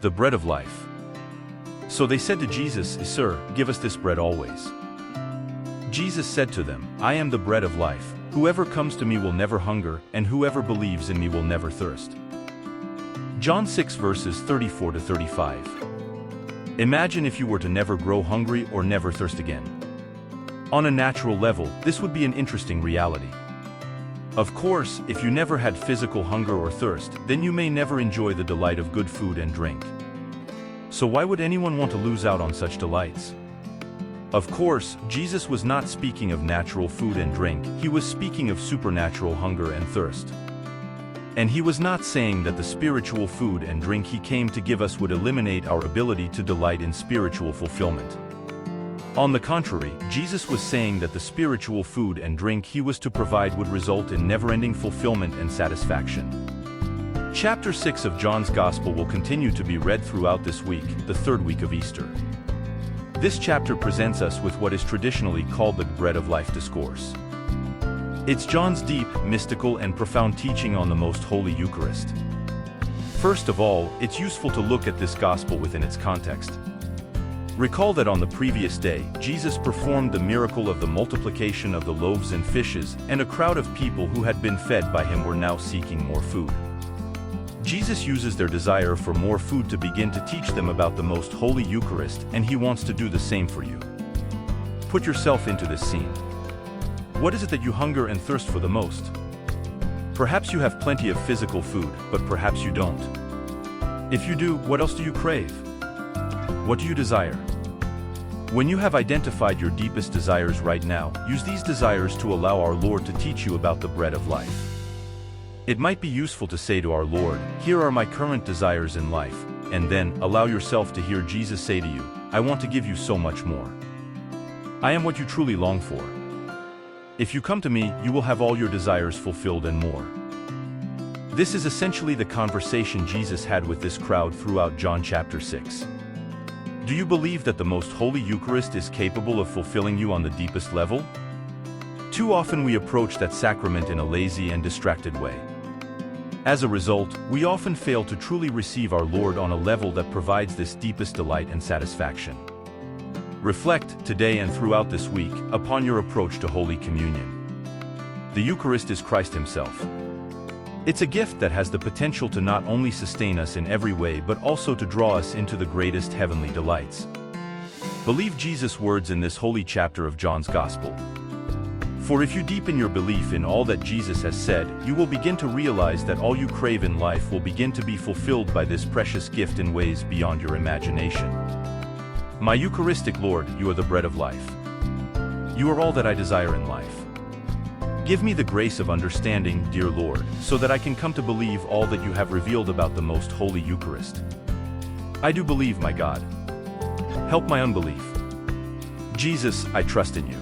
the bread of life. So they said to Jesus, Sir, give us this bread always. Jesus said to them, I am the bread of life. Whoever comes to me will never hunger, and whoever believes in me will never thirst. John 6 verses 34 to 35. Imagine if you were to never grow hungry or never thirst again. On a natural level, this would be an interesting reality. Of course, if you never had physical hunger or thirst, then you may never enjoy the delight of good food and drink. So why would anyone want to lose out on such delights? Of course, Jesus was not speaking of natural food and drink, he was speaking of supernatural hunger and thirst. And he was not saying that the spiritual food and drink he came to give us would eliminate our ability to delight in spiritual fulfillment. On the contrary, Jesus was saying that the spiritual food and drink he was to provide would result in never-ending fulfillment and satisfaction. Chapter 6 of John's Gospel will continue to be read throughout this week, the third week of Easter. This chapter presents us with what is traditionally called the Bread of Life Discourse. It's John's deep, mystical, and profound teaching on the Most Holy Eucharist. First of all, it's useful to look at this Gospel within its context. Recall that on the previous day, Jesus performed the miracle of the multiplication of the loaves and fishes, and a crowd of people who had been fed by him were now seeking more food. Jesus uses their desire for more food to begin to teach them about the Most Holy Eucharist, and he wants to do the same for you. Put yourself into this scene. What is it that you hunger and thirst for the most? Perhaps you have plenty of physical food, but perhaps you don't. If you do, what else do you crave? What do you desire? When you have identified your deepest desires right now, use these desires to allow our Lord to teach you about the bread of life. It might be useful to say to our Lord, here are my current desires in life, and then allow yourself to hear Jesus say to you, I want to give you so much more. I am what you truly long for. If you come to me, you will have all your desires fulfilled and more. This is essentially the conversation Jesus had with this crowd throughout John chapter 6. Do you believe that the Most Holy Eucharist is capable of fulfilling you on the deepest level? Too often we approach that sacrament in a lazy and distracted way. As a result, we often fail to truly receive our Lord on a level that provides this deepest delight and satisfaction. Reflect, today and throughout this week, upon your approach to Holy Communion. The Eucharist is Christ Himself. It's a gift that has the potential to not only sustain us in every way but also to draw us into the greatest heavenly delights. Believe Jesus' words in this holy chapter of John's Gospel. For if you deepen your belief in all that Jesus has said, you will begin to realize that all you crave in life will begin to be fulfilled by this precious gift in ways beyond your imagination. My Eucharistic Lord, you are the bread of life. You are all that I desire in life. Give me the grace of understanding, dear Lord, so that I can come to believe all that you have revealed about the Most Holy Eucharist. I do believe, my God. Help my unbelief. Jesus, I trust in you.